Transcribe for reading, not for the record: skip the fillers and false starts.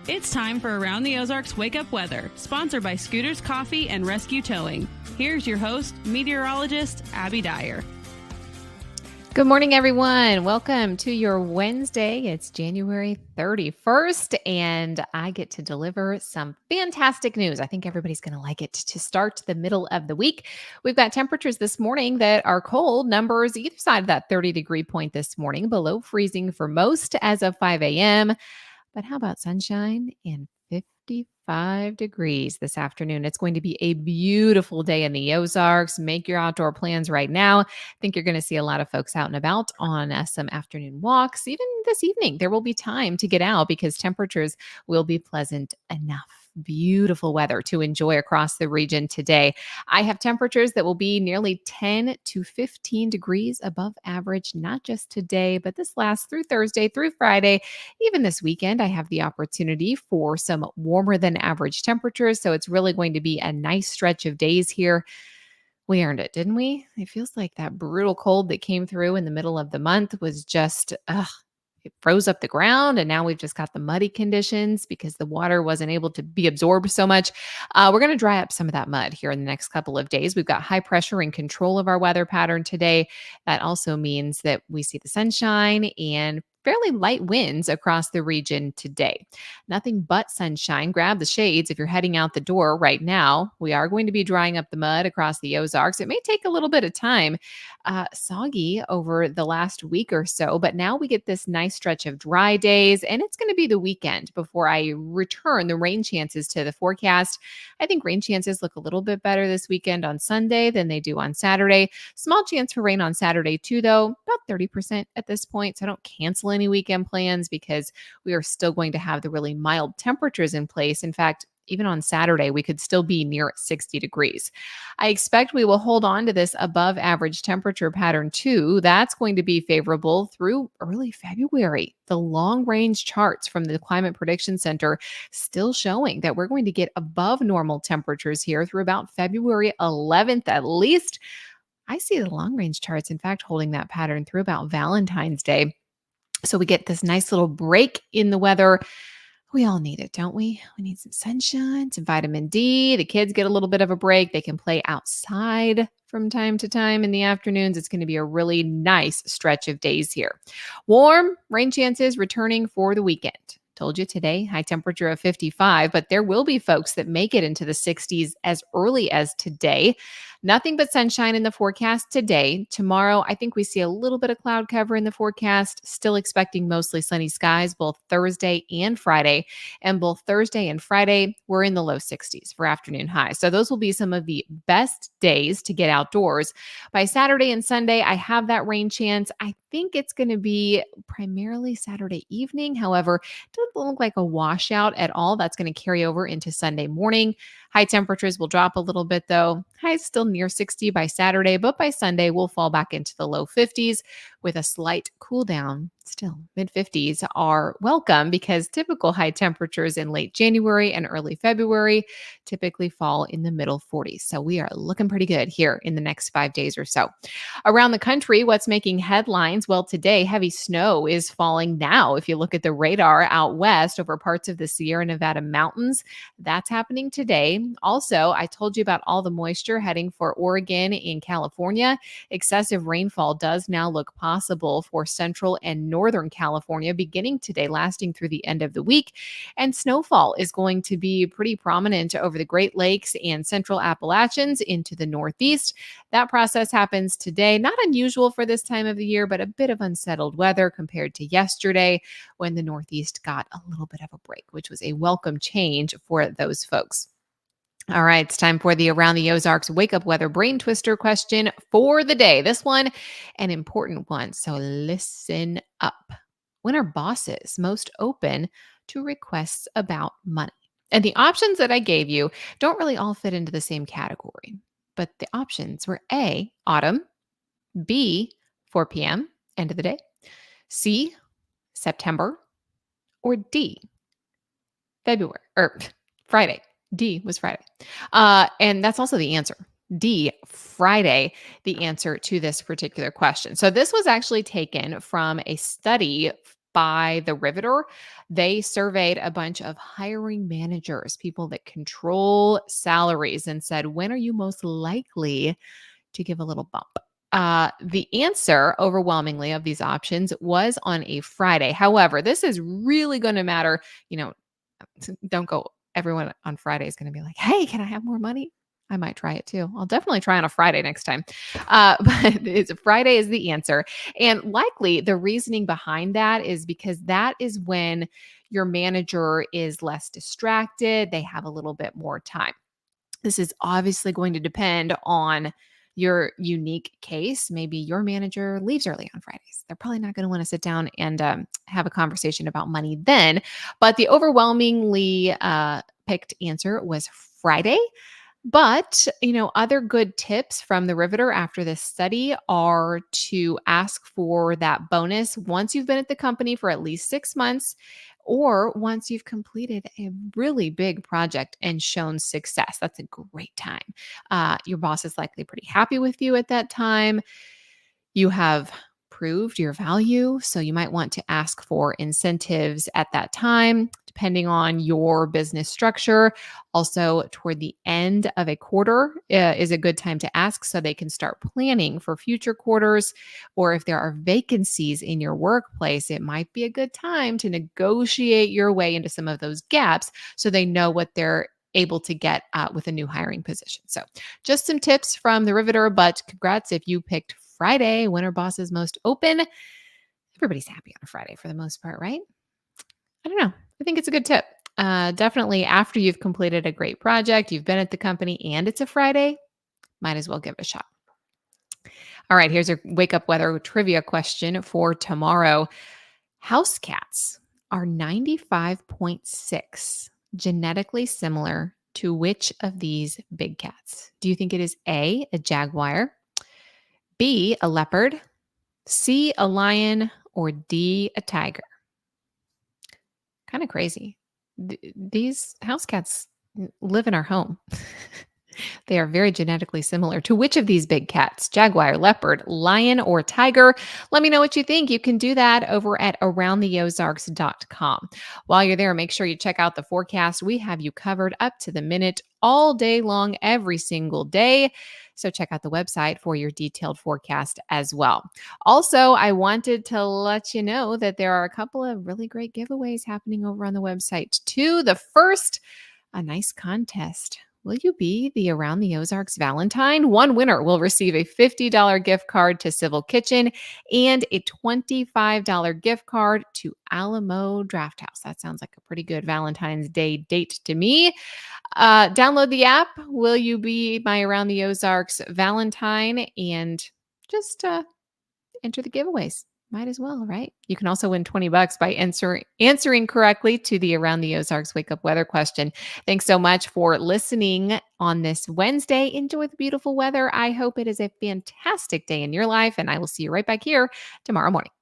It's time for Around the Ozarks Wake Up Weather, sponsored by Scooters Coffee and Rescue Towing. Here's your host, meteorologist Abby Dyer. Good morning, everyone. Welcome to your Wednesday. It's January 31st, and I get to deliver some fantastic news. I think everybody's going to like it to start the middle of the week. We've got temperatures this morning that are cold, numbers either side of that 30-degree point this morning, below freezing for most as of 5 a.m. But how about sunshine and 55 degrees this afternoon? It's going to be a beautiful day in the Ozarks. Make your outdoor plans right now. I think you're going to see a lot of folks out and about on some afternoon walks. Even this evening, there will be time to get out because temperatures will be pleasant enough. Beautiful weather to enjoy across the region today. I have temperatures that will be nearly 10 to 15 degrees above average, not just today, but this lasts through Thursday, through Friday. Even this weekend, I have the opportunity for some warmer than average temperatures. So it's really going to be a nice stretch of days here. We earned it, didn't we? It feels like that brutal cold that came through in the middle of the month was just, it froze up the ground, and now we've just got the muddy conditions because the water wasn't able to be absorbed so much. We're going to dry up some of that mud here in the next couple of days. We've got high pressure in control of our weather pattern today. That also means that we see the sunshine and fairly light winds across the region today. Nothing but sunshine. Grab the shades if you're heading out the door right now. We are going to be drying up the mud across the Ozarks. It may take a little bit of time. Soggy over the last week or so, but now we get this nice stretch of dry days, and it's going to be the weekend before I return the rain chances to the forecast. I think rain chances look a little bit better this weekend on Sunday than they do on Saturday. Small chance for rain on Saturday too, though, about 30% at this point. So I don't cancel any weekend plans because we are still going to have the really mild temperatures in place. In fact, even on Saturday, we could still be near 60 degrees. I expect we will hold on to this above average temperature pattern too. That's going to be favorable through early February. The long range charts from the Climate Prediction Center still showing that we're going to get above normal temperatures here through about February 11th at least. I see the long range charts, in fact, holding that pattern through about Valentine's Day. So we get this nice little break in the weather. We all need it, don't we? We need some sunshine, some vitamin D. The kids get a little bit of a break. They can play outside from time to time in the afternoons. It's going to be a really nice stretch of days here. Warm, rain chances returning for the weekend. Told you today, high temperature of 55, but there will be folks that make it into the 60s as early as today. Nothing but sunshine in the forecast today. Tomorrow, I think we see a little bit of cloud cover in the forecast. Still expecting mostly sunny skies both Thursday and Friday. And both Thursday and Friday, we're in the low 60s for afternoon highs. So those will be some of the best days to get outdoors. By Saturday and Sunday, I have that rain chance. I think it's going to be primarily Saturday evening. However, it doesn't look like a washout at all. That's going to carry over into Sunday morning. High temperatures will drop a little bit though. Highs still near 60 by Saturday, but by Sunday, we'll fall back into the low 50s with a slight cool down. Still, mid 50s are welcome because typical high temperatures in late January and early February typically fall in the middle 40s. So we are looking pretty good here in the next 5 days or so. Around the country, what's making headlines? Well, today, heavy snow is falling now. If you look at the radar out west over parts of the Sierra Nevada mountains, that's happening today. Also, I told you about all the moisture heading for Oregon and California. Excessive rainfall does now look possible for central and northern California beginning today, lasting through the end of the week. And snowfall is going to be pretty prominent over the Great Lakes and central Appalachians into the northeast. That process happens today. Not unusual for this time of the year, but a bit of unsettled weather compared to yesterday when the northeast got a little bit of a break, which was a welcome change for those folks. All right, it's time for the Around the Ozarks Wake Up Weather Brain Twister question for the day. This one, an important one, so listen up. When are bosses most open to requests about money? And the options that I gave you don't really all fit into the same category, but the options were A, autumn, B, 4 p.m., end of the day, C, September, or D, February, or Friday. D was Friday. And that's also the answer. D, Friday, the answer to this particular question. So this was actually taken from a study by the Riveter. They surveyed a bunch of hiring managers, people that control salaries, and said, when are you most likely to give a little bump? The answer overwhelmingly of these options was on a Friday. However, this is really going to matter. Don't go, everyone on Friday is going to be like, hey, can I have more money? I might try it too. I'll definitely try on a Friday next time. But Friday is the answer. And likely the reasoning behind that is because that is when your manager is less distracted. They have a little bit more time. This is obviously going to depend on your unique case. Maybe your manager leaves early on Fridays. They're probably not going to want to sit down and have a conversation about money then. But the overwhelmingly picked answer was Friday. But, other good tips from the Riveter after this study are to ask for that bonus once you've been at the company for at least 6 months, or once you've completed a really big project and shown success. That's a great time. Your boss is likely pretty happy with you at that time. You have proved your value. So you might want to ask for incentives at that time, depending on your business structure. Also, toward the end of a quarter is a good time to ask so they can start planning for future quarters. Or if there are vacancies in your workplace, it might be a good time to negotiate your way into some of those gaps so they know what they're able to get with a new hiring position. So just some tips from the Riveter, but congrats if you picked Friday, when are bosses most open? Everybody's happy on a Friday for the most part, right? I don't know. I think it's a good tip. Definitely after you've completed a great project, you've been at the company and it's a Friday, might as well give it a shot. All right, here's your wake up weather trivia question for tomorrow. House cats are 95.6 genetically similar to which of these big cats? Do you think it is A, a jaguar, B, a leopard, C, a lion, or D, a tiger? Kind of crazy. These house cats live in our home. They are very genetically similar to which of these big cats? Jaguar, leopard, lion, or tiger? Let me know what you think. You can do that over at aroundtheozarks.com. While you're there, make sure you check out the forecast. We have you covered up to the minute all day long, every single day. So check out the website for your detailed forecast as well. Also, I wanted to let you know that there are a couple of really great giveaways happening over on the website too. The first, a nice contest. Will you be the Around the Ozarks Valentine? One winner will receive a $50 gift card to Civil Kitchen and a $25 gift card to Alamo Draft House. That sounds like a pretty good Valentine's Day date to me. Download the app. Will you be my Around the Ozarks Valentine? And just enter the giveaways. Might as well, right? You can also win $20 by answering correctly to the Around the Ozarks Wake Up Weather question. Thanks so much for listening on this Wednesday. Enjoy the beautiful weather. I hope it is a fantastic day in your life, and I will see you right back here tomorrow morning.